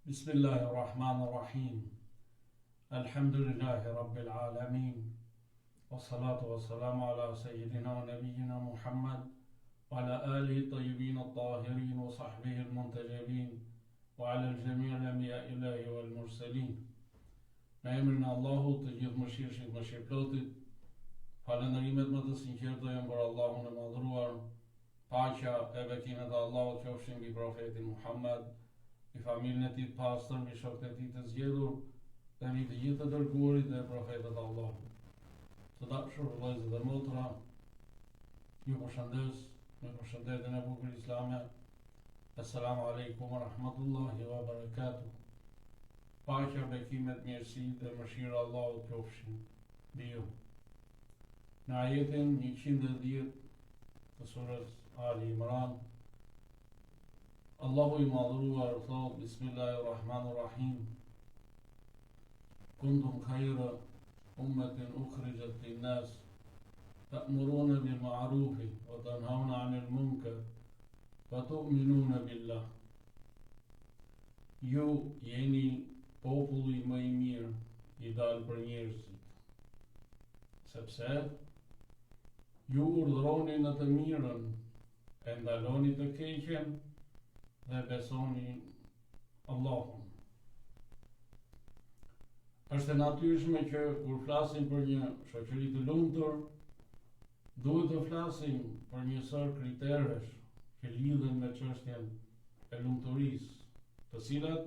Bismillahirrahmanirrahim. Alhamdulillahi Rabbil Alamin. Wassalatu wassalamu ala Sayyidina wa Nabiyyina Muhammad wa ala alihi tayyibin at-tahirin wa sahbihi al-muntajabin wa ala al-jami' al-anbiya illahi wal mursalin. Në emrin e Allahut, të gjithë mëshirshit, mëshirëplotit, falënderimet më të sinqerta janë për Allahun e madhruar. Paqja e bekimet e Allahut qofshin mbi profetin Muhammad, i familjen e tij të pastër, mbi shokët e tij të zgjedhur, dhe mbi të gjithë të dërguarit dhe profetët e Allahut. Të dashur vëllezër dhe motra, ju përshëndes me përshëndetjen e bukur islame. Assalamu alaikum wa rahmatullahi wa barakatuh. Paqja, bekimet, mirësitë dhe mëshira e Allahut qofshin mbi ju. Në ajetin 110 të surës Ali Imran, Allahu i madhruar thot: Bismillahirrahmanirrahim. Kuntum khayra ummatin ukhrijat lin-nas ta'muruna bil ma'ruf wa tanhauna 'anil munkar wa tu'minuna billah. Ju jeni populli më i mirë i dalë për njerëzit, sepse ju urdhroni në të mirën, e ndaloni të keqen dhe besoni Allahun. Është e natyrshme që kur flasim për një shoqëri të lumtur, duhet të flasim për një sër kriterësh që lidhen me çështjen e lumturisë, të cilat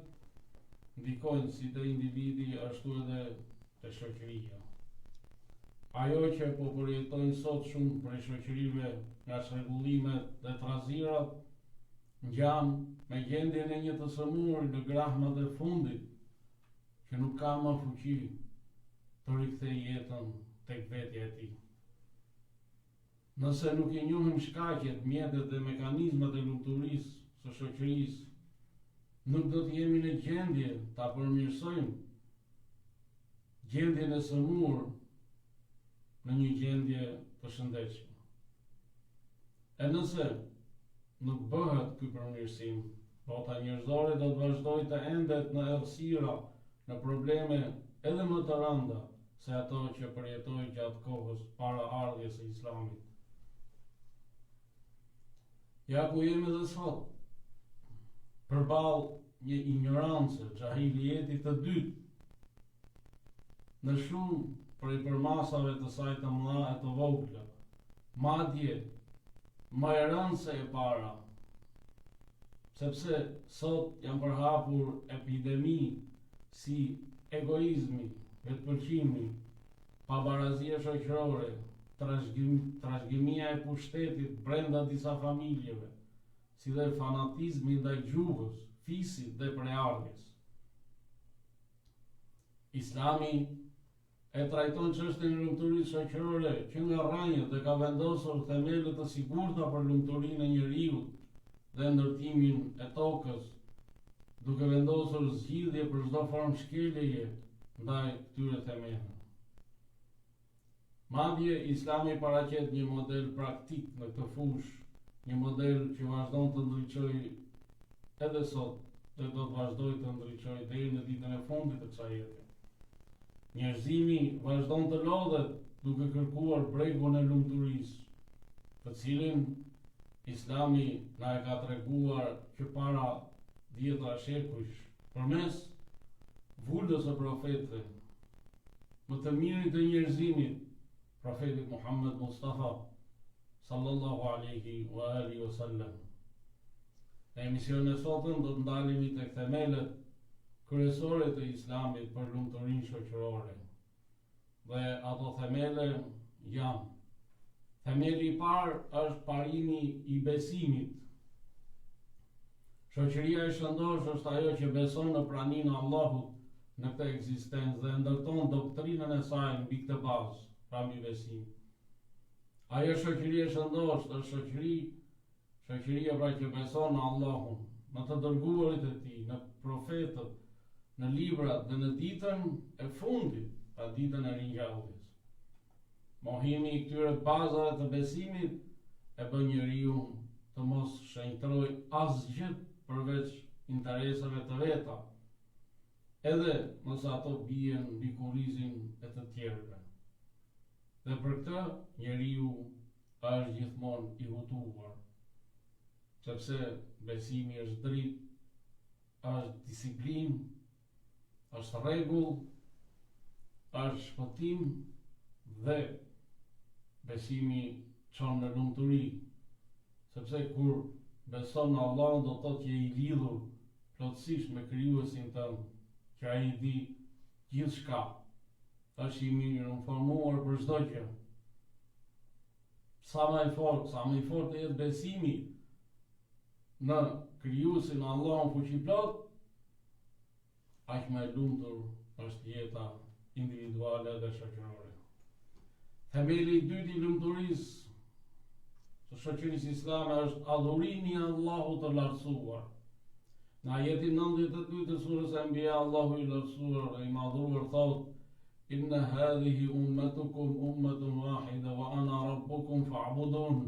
ndikojnë si te individi ashtu edhe te shoqëria. Ajo që po përjetojnë sot shumë prej shoqërive nga çrregullimet dhe trazirat, ngjan me gjendjen e një të sëmurë në grahmat e fundit, që nuk ka më fuqi të rikthejë jetën tek vetja e tij. Nëse nuk i njohim shkaqet, mjetet dhe mekanizmat e lumturisë së shoqërisë, nuk do të jemi në gjendje ta përmirësojmë gjendjen e sëmurë në një gjendje të shëndetshme. E nëse nuk bëhet ky përmirësim, bota njerëzore do të vazhdojë të endet në errësira, në probleme edhe më të rënda se ato që përjetoi gjatë kohës para ardhjes së Islamit. Ja ku jemi dhe sot, përballë një ignorancë, xahilieti të dytë, në shumë prej përmasave të saj të mëdha e të vogla, madje më e rëndë se e para, sepse sot janë përhapur epidemi si egoizmi, vetëpëlqimi, pabarazia shoqërore, trashëgimia e pushtetit brenda disa familjeve, si dhe fanatizmi ndaj gjuhës, fisit dhe preardhjes. Islami e trajton çështjen e lumturisë shoqërore që nga rrënjët dhe ka vendosur themelët të sigurta për lumturinë e njeriut dhe ndërtimin e tokës, duke vendosur zgjidhje për çdo formë shkeljeje ndaj këtyre themelëve. Madje Islami paraqet një model praktik në këtë fushë, një model që vazhdon të ndriçojë edhe sot dhe do të vazhdojë të ndriçojë deri në ditën e fundit të kësaj jete. Njerëzimi vazhdon të lodhet duke kërkuar bregun e lumturisë, të cilin Islami na e ka treguar që para 10 shekujsh, përmes vullës së profetëve, më të mirit të njerëzimit, profetit Muhammed Mustafa sallallahu alaihi wa alihi wasallam. Në emisionin e sotëm do të ndalemi tek themelët kryesore të Islamit për lumturinë shoqërore. Dhe ato themele janë: themeli i parë është parimi i besimit. Shoqëria e shëndosh është ajo që beson në praninë e Allahut në këtë ekzistencë dhe ndërton doktrinën e saj mbi këtë bazë, pra mbi besim. Ajo shoqëri e shëndosh është shoqëria pra që beson në Allahun, në të dërguarit e tij, në profetët, në librat dhe në ditën e fundit, pra ditën e ringjalljes. Mohimi i këtyre bazave të besimit e bën njeriu të mos shenjtrojë asgjë përveç interesave të veta, edhe nëse ato bien mbi kurrizin e të tjerëve. Dhe për këtë njeriu është gjithmonë i hutuar, sepse besimi është dritë, është disiplinë, është rregull, është shpëtim dhe besimi çon në lumturi, sepse kur beson në Allahun do të thotë që je i lidhur plotësisht me krijuesin tënd, që ai di gjithçka, është i mirë informuar për çdo gjë. Sa më i fort të jetë besimi në krijuesin Allahun fuqiplot, aq më e lumtur është jeta individuale dhe shoqërore. Themeli i dytë i lumturisë të shoqërisë islame është adhurimi i Allahut të lartësuar. Në ajetin 92 të surës Anbiya, Allahu i lartësuar dhe i madhruar thotë: Inna hadhihi ummatukum ummatun wahida wa ana rabbukum fa'budun.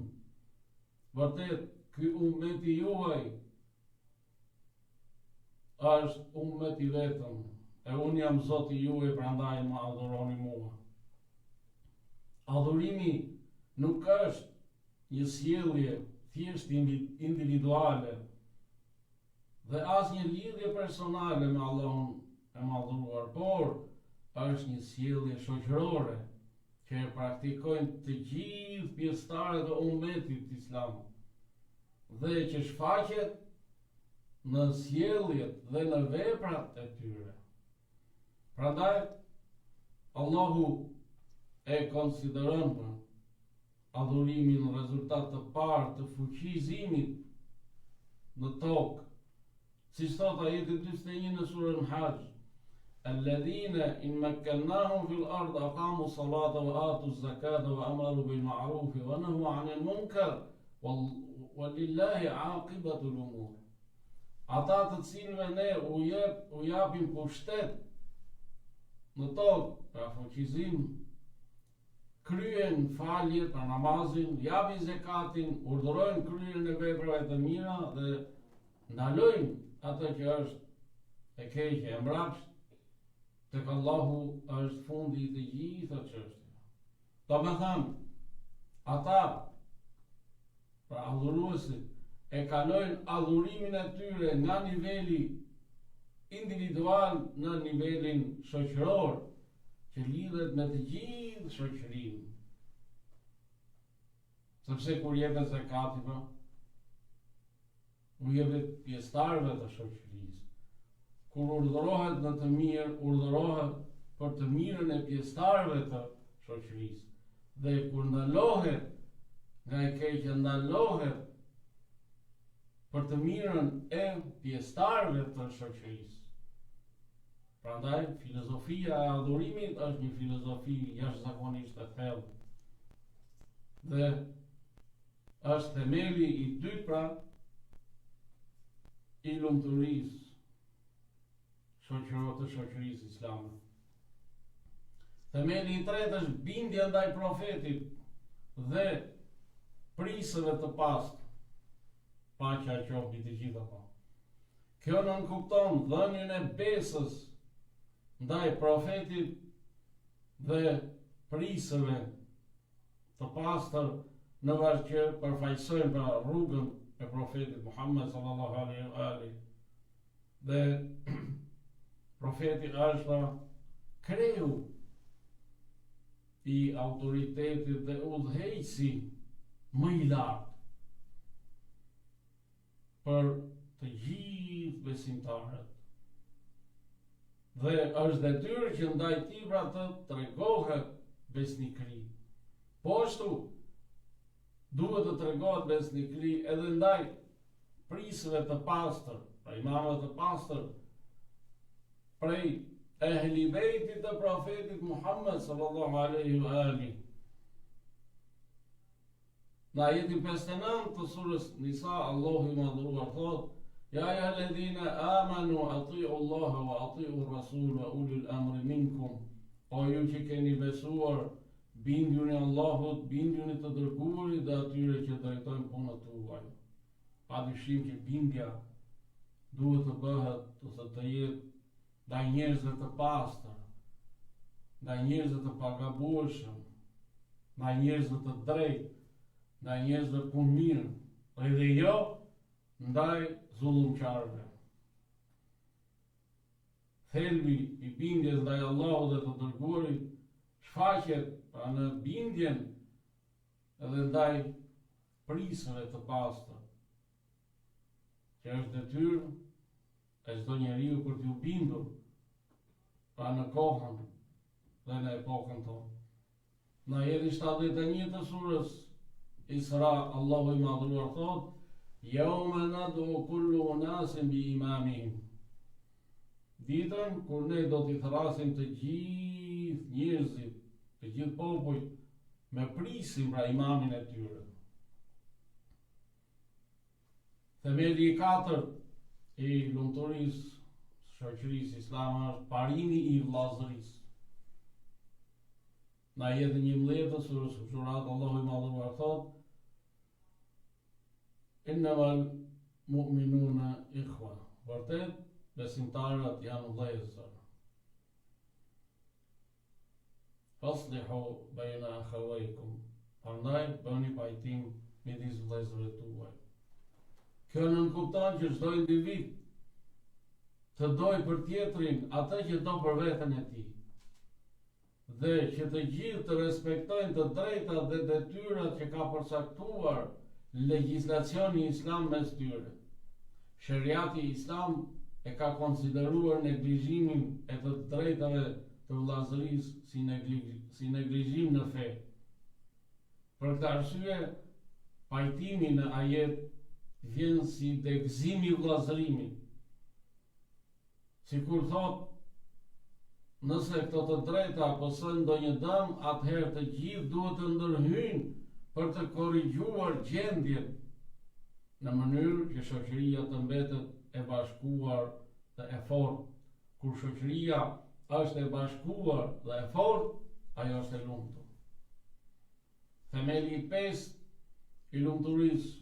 Vërtet, ky ummeti juaj është ummet i vetëm, e unë jam Zoti juaj, prandaj më adhuroni mua. Adhurimi nuk është një sjellje thjesht individuale dhe as një lidhje personale me Allahun e madhruar, por është një sjellje shoqërore që e praktikojnë të gjithë pjesëtarët e ummetit islam dhe që shfaqet në sjelljet dhe në veprat e tyre. Prandaj Allahu e konsideron adhurimin rezultat të parë të fuqizimit në tokë, si thot ajeti 41 në surën Hajj: Alladhina in makkannahum fil ard aqamu salata wa atu zakata wa amaru bil ma'ruf wa nahu 'anil munkar walillahi 'aqibatul umur. Ata të cilëve ne u japim pushtet në tokë, pra fuqizim, kryen faljet për namazin, japin zekatin, urdhërojnë kryen e veprave të mira dhe ndalojnë atë që është e keqe e mbrapsht, tek Allahu është fundi i të gjitha çështjeve. Do të thënë, ata, pra adhuruesit, e kalojnë adhurimin e tyre nga niveli individual në nivelin shoqëror, që lidhet me të gjithë shoqërinë. Sepse kur jepet zakati, u jepet pjesëtarëve të shoqërisë. Kur urdhërohet në të mirë, urdhërohet për të mirën e pjesëtarëve të shoqërisë. Dhe kur ndalohet nga e keqja, ndalohet për të mirën e pjesëtarëve të shoqërisë. Prandaj, filozofia e adhurimit është një filozofi jashtëzakonisht e thellë. Dhe është themeli i dytë, pra, i lumturisë shoqërore të shoqërisë islame. Themeli i tretë është bindja ndaj profetit dhe prisëve të pastë, paqja qoftë mbi të gjitha pa. Kjo nënkupton dhënien e besës ndaj profetit dhe prisëve të pastër në varë që përfaqësojnë pra rrugën e profetit Muhammed sallallahu alaihi wa alihi. Dhe profeti është kreu i autoritetit dhe udhëheqësi më i lartë për të gjithë besimtarët. Dhe është detyrë që ndaj tij pra të tregohet besnikëri. Po ashtu duhet të tregohet besnikëri edhe ndaj prisëve të pastër, pra imamëve të pastër, prej ehli bejtit të profetit Muhammed sallallahu alaihi wa alihi. Në ajetin 59 të surës Nisa, Allahu i madhruar thotë: Ja ayyuhalladhina amanu ati'u Allaha wa ati'u ar-rasul wa ulil amri minkum. O ju që keni besuar, bindjuni Allahut, bindjuni të dërguarit dhe atyre që drejtojnë punët tuaj. Pa dyshim që bindja duhet të bëhet ose të jetë ndaj njerëzve të pastër, ndaj njerëzve të pagabueshëm, ndaj njerëzve të drejtë, ndaj njerëzve punë mirë, edhe jo ndaj zullumqarëve. Thelbi i bindjes ndaj Allahut dhe të dërguarit shfaqet pra në bindjen edhe ndaj prisëve të pastër, që është detyrë e çdo njeriu për t'u bindur pra në kohën dhe në epokën tonë. Në ajetin 71 të surës Isra, Allahu i madhëruar thot: "Yawma nad'u kullu unasin bi imamihim." Ditën kur ne do t'i thrasim të gjithë njerëzit, të gjithë popujt me prisim pra imamin e tyre. Themeli i 4 i lumturisë shoqërisë islame është parimi i vllazërisë. Në ajetin 11 të surës Huxhurat, Allahu i madhëruar thot: "Innamal mu'minuna ikhwa." Vërtet, besimtarët janë vëllezër. Faslihu bayna akhawaykum. Prandaj bëni pajtim midis vëllezërve tuaj. Kjo nënkupton që çdo individ të dojë për tjetrin atë që do për veten e tij, dhe që të gjithë të respektojnë të drejtat dhe detyrat që ka përcaktuar legjislacioni islam mes tyre. Sheriati islam e ka konsideruar neglizhimin e të drejtave të vllazërisë si neglizhim në fe. Për këtë arsye, pajtimi në ajet vjen si degëzimi i vllazërimit. Sikur thot, nëse këto të drejta posojnë ndonjë dëm, atëherë të gjithë duhet të ndërhyjnë për të korrigjuar gjendjen në mënyrë që shoqëria të mbetet e bashkuar dhe e fortë. Kur shoqëria është e bashkuar dhe e fortë, ajo është e lumtur. Themeli i 5 i lumturisë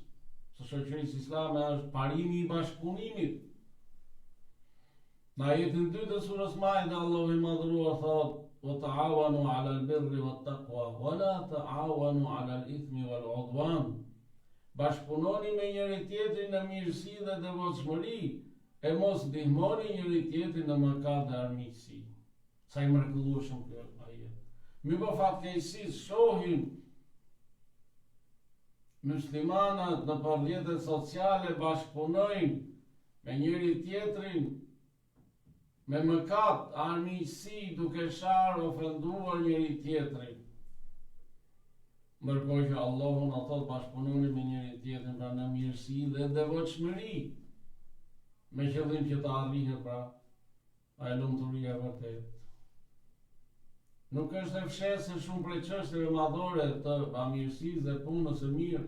së shoqërisë islame është parimi i bashkëpunimit. Në ajetin 2 të surës Maide, Allahu i madhëruar thot: "Wa ta'awanu 'alal birri wat taqwa, wa la ta'awanu 'alal ithmi wal 'udwan." Bashkëpunoni me njëri tjetrin në mirësi dhe devotshmëri, e mos ndihmoni njëri tjetrin në mëkat dhe armiqësi. Sa i mrekullueshëm ky ajet. Mi po fatkeqësisë shohim muslimanët në rrjetet sociale bashkëpunojnë me njëri tjetrin me mëkat, armiqësi, duke sharë ofenduar njëri tjetrin. Ndërkohë që Allahu na thot bashkëpunoni me njëri tjetrin pra në mirësi dhe devotshmëri, me qëllim që të arrihet pra ai lumturia e vërtetë. Nuk është e fshehtë se shumë prej çështjeve madhore të bamirësisë dhe punës së mirë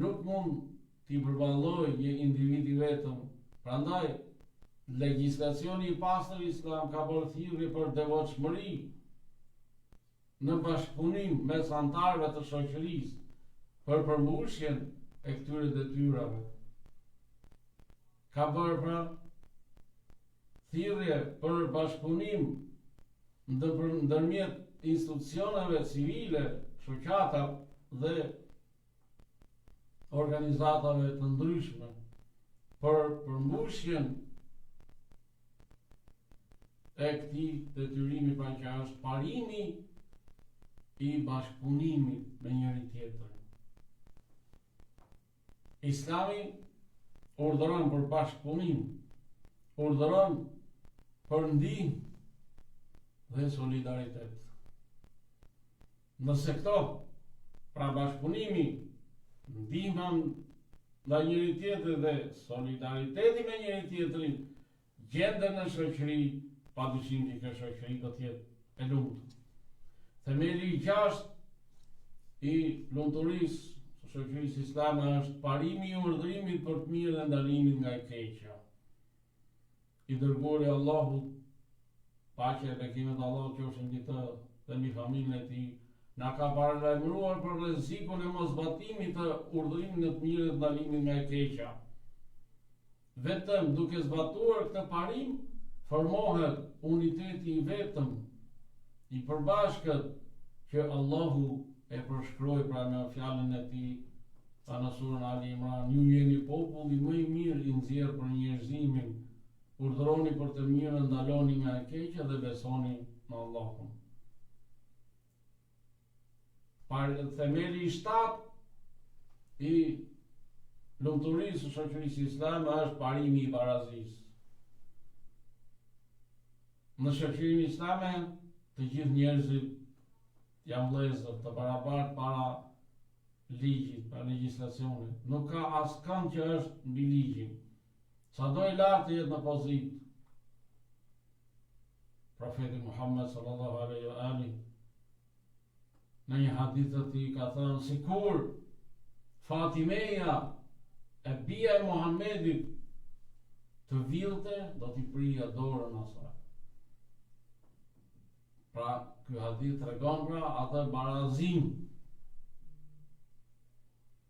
nuk mund t'i përballojë një individ i vetëm. Prandaj legjislacioni i pastër islam ka bërë thirrje për devotshmëri në bashkëpunim mes antarëve të shoqërisë për përmbushjen e këtyre detyrave. Ka bërë pra thirrje për bashkëpunim ndërmjet institucioneve civile, shoqata dhe organizatave të ndryshme për përmbushjen e këtij detyrimi pra që është parimi i bashkëpunimit me njëri tjetrin. Islami urdhëron për bashkëpunim, urdhëron për ndihmë dhe solidaritet. Nëse këto, pra bashkëpunimi, ndihma ndaj njëri tjetrit dhe solidariteti me njëri tjetrin, gjenden në shoqëri, padyshim që kjo shoqëri do të jetë e lumtur. Themeli i 6 i lumturisë së shoqërisë islame është parimi i urdhërimit për të mirën dhe ndalimin nga e keqja. I dërguari Allahut, paqja e bekimet Allahut qofshin mbi të dhe mbi familjen e tij, na ka paralajmëruar për rrezikun e mosbatimit të urdhërimit në të mirën dhe ndalimin nga e keqja. Vetëm duke zbatuar këtë parim, formohet uniteti i vetëm, i përbashkët që Allahu e përshkroi pra në fjalën e tij në surën Ali Imran, ju jeni populli më i mirë i nxjerrë për njerëzimin, urdhroni për të mirën, ndaloni nga e keqja dhe besoni në Allahun. Themeli i 7 i lumturisë së shoqërisë islame është parimi i barazisë. Në shoqërinë islame të gjithë njerëzit janë vëllezër të barabartë para ligjit, para legjislacionit. Nuk ka askënd që është mbi ligjin. Sado i lartë jetë në pozitë. Profeti Muhammed sallallahu alaihi wa alihi në një hadith të tij ka thënë, sikur Fatimeja e bia e Muhammedit të villte, do t'i prija dorën asaj. Pra, ky hadith tregon pra atë barazim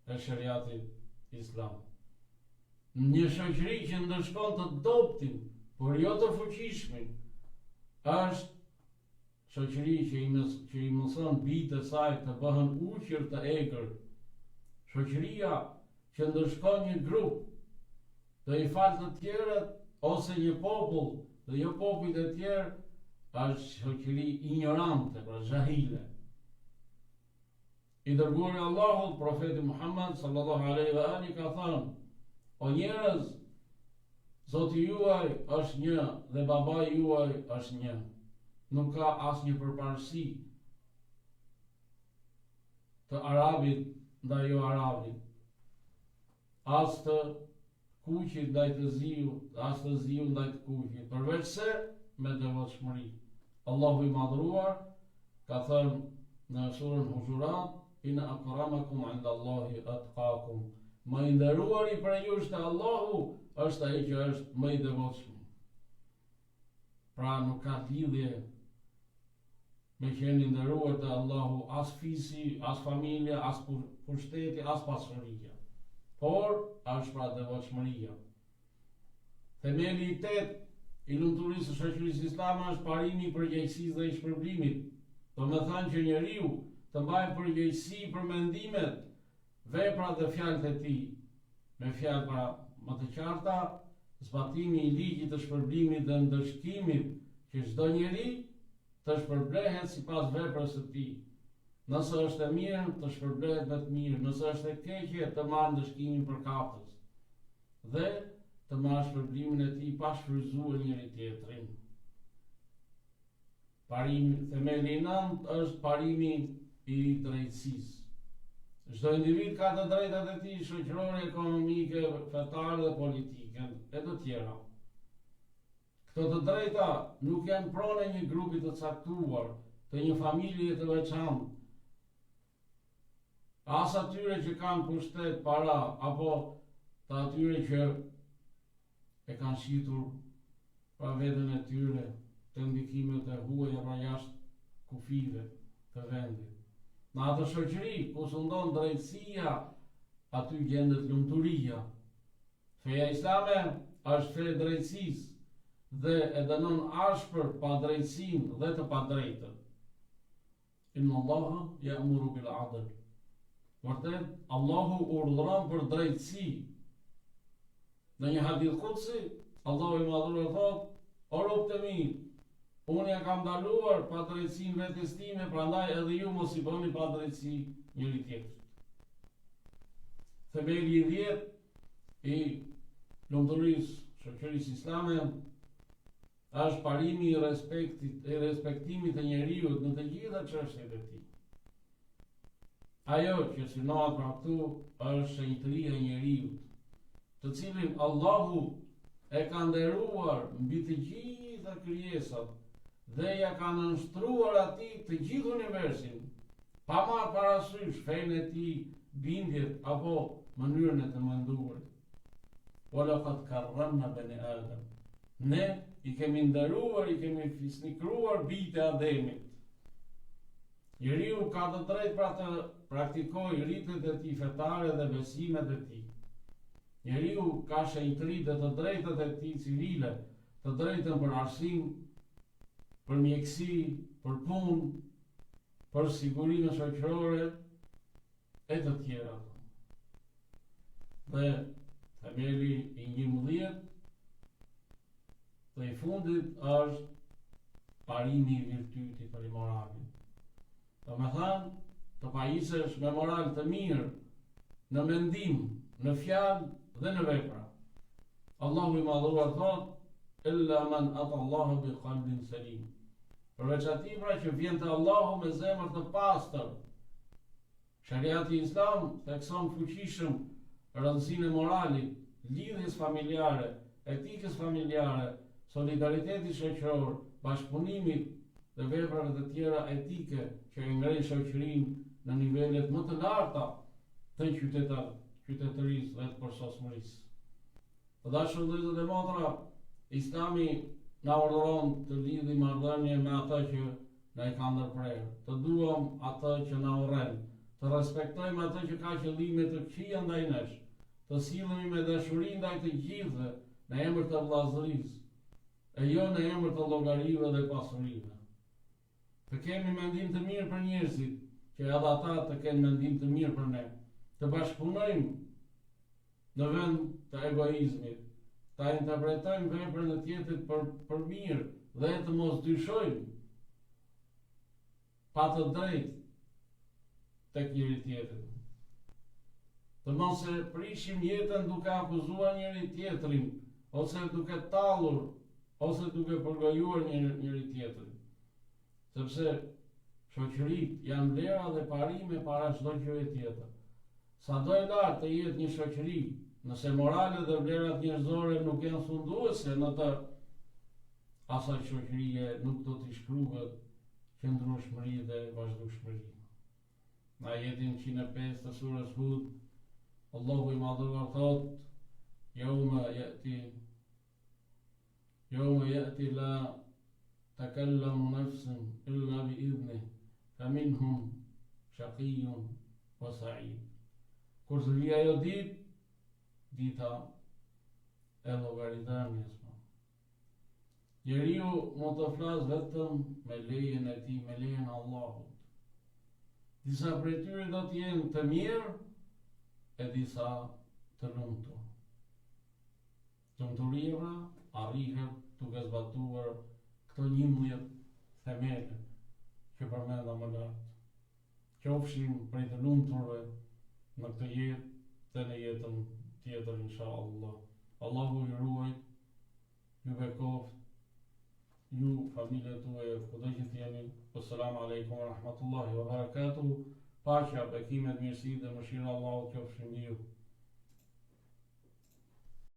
e shariatit islam. Një shoqëri që ndërshkon të dobtin, por jo të fuqishmin, është shoqëri që i mëson bijtë e saj të bëhen uqër të egër. Shoqëria që ndërshkon një grup të i falë të tjerët ose një popull dhe jo popujt e tjerë, është shoqëri ignorante, pra jahile. I dërguari i Allahut, profeti Muhammed sallallahu alaihi wa alihi ka thënë, o njerëz, Zoti juaj është një dhe babai juaj është një. Nuk ka asnjë përparësi të arabit ndaj jo arabit, as të kuqit ndaj të ziut, as të ziut ndaj të kuqit, përveç se me devotshmëri. Allahu i madhruar ka thënë në surën Hujurat, inna akramakum inda Allahi atqakum. Më i nderuari për ju është Allahu, është ai që është më i devotshëm. Pra nuk ka lidhje me qenë i nderuar te Allahu as fisi, as familja, as pushteti, as pasuria. Por është pra devotshmëria. Themeli i 8 i lumturisë së shoqërisë islame është parimi i përgjegjësisë dhe i shpërblimit. Do të thënë që njeriu të mbajë përgjegjësi për mendimet, veprat dhe fjalët e tij, me fjalë pra më të qarta, zbatimi i ligjit të shpërblimit dhe ndëshkimit që çdo njeri të shpërblehet sipas veprës së tij. Nëse është e mirë, të shpërblehet me të mirë, nëse është e keqe, të marrë ndëshkimin përkatës dhe të marrë shpërblimin e tij pa shfrytzuar njëri tjetrin. Parimi, themeli i 9 është parimi i drejtësisë. Çdo individ ka të drejtat e tij shoqërore, ekonomike, fetare dhe politike, e të tjera. Këto të drejta nuk janë pronë e një grupi të caktuar, të një familje të veçantë, as atyre që kanë pushtet, para, apo të atyre që e kanë shitur pa veten e tyre të ndikimet e huaja pra jashtë kufive të vendit. Në atë shoqëri ku sundon drejtësia, aty gjendet lumturia. Feja islame është fe e drejtësisë dhe e dënon ashpër pa drejtësinë dhe të padrejtën. Inna Allaha ya'muru bil 'adl. Vërtet, Allahu urdhëron për drejtësi. Në një hadith kutsi, Allahu i madhruar thotë, o robët e mi, unë ja kam ndaluar pa drejtësinë vetes time, prandaj edhe ju mos i bëni pa drejtësi njëri tjetrit. Themeli i 10 i lumturisë shoqërisë islame është parimi i respektimit të njeriut në të gjitha çështjet e tij. Ajo që synohet pra këtu është shenjtëria e njeriut, të cilin Allahu e ka nderuar mbi të gjitha krijesat dhe ja ka nënshtruar atij të gjithë universin, pa marrë parasysh fenë e tij, bindjet apo mënyrën e të menduarit. Walaqad karramna bani Adam. Ne i kemi nderuar, i kemi fisnikruar bijtë e Ademit. Njeriu ka të drejtë pra të praktikojë rritet e tij fetare dhe besimet e tij. Njeriu ka shenjtëritë dhe të drejtat e tij civile, të drejtën për arsim, për mjekësi, për punë, për sigurinë shoqërore e të tjera. Dhe themeli i 11 dhe i fundit është parimi i virtytit për i moralit. Do me thanë, të pajisesh me moral të mirë në mendim, në fjalë dhe në vepra. Allahu i madhuar thot, illa man ata Allahu bi qalbin salim. Përveç atij pra që vjen te Allahu me zemër të pastër. Shariati Islam thekson fuqishëm rëndësinë e moralit, lidhjes familjare, etikës familjare, solidaritetit shoqëror, bashkëpunimit dhe veprave të tjera etike që e ngrenë shoqërinë në nivelet më të larta të qytetërisë dhe të përsosmërisë. Të dashur vëllezër dhe motra, Islami na urdhëron të lidhim marrëdhënie me ata që na i kanë ndërprerë, të duam atë që na urren, të respektojmë atë që ka qëllime të këqija ndaj nesh, të sillemi me dashuri ndaj të gjithëve në emër të vllazërisë, e jo në emër të llogarive dhe pasurive. Të kemi mendim të mirë për njerëzit, që edhe ata të kenë mendim të mirë për ne, të bashkëpunojmë në vend të egoizmit, ta interpretojmë veprën e tjetrit për mirë dhe të mos dyshojmë pa të drejtë tek njëri tjetri. Të mos e prishim jetën duke akuzuar njëri tjetrin, ose duke tallur, ose duke përgojuar njëri tjetrin. Sepse shoqëritë janë vlera dhe parime para çdo gjëje tjetër. Sado e lartë të jetë një shoqëri, nëse moralet dhe vlerat njerëzore nuk janë sunduese në të, asaj shoqërie nuk do t'i shkruhet qëndrueshmëri dhe vazhdueshmëri. Në ajetin 105 të surës Hud, Allahu i madhuar thot: Yawma ya'ti la takallamu nafsun illa bi idhnih, faminhum shaqiyyun wa sa'id. Kur të vijë ajo ditë, dita e llogaridhënies. Njeriu mund të flasë vetëm me lejen e tij, me lejen e Allahut. Disa prej tyre do të jenë të mirë e disa të lumtur. Lumturia arrihet duke zbatuar këto 11 themele që përmenda më lart. Qofshin prej të lumturve në këtë jetë dhe në jetën tjetër inshallah. Allahu ju ruaj, ju bekoft, ju familjet tuaja kudo që jeni. Assalamu alaikum wa rahmatullahi wa barakatuh. Paqja, bekimet, mirësi dhe mëshira e Allahut qofshin mbi ju.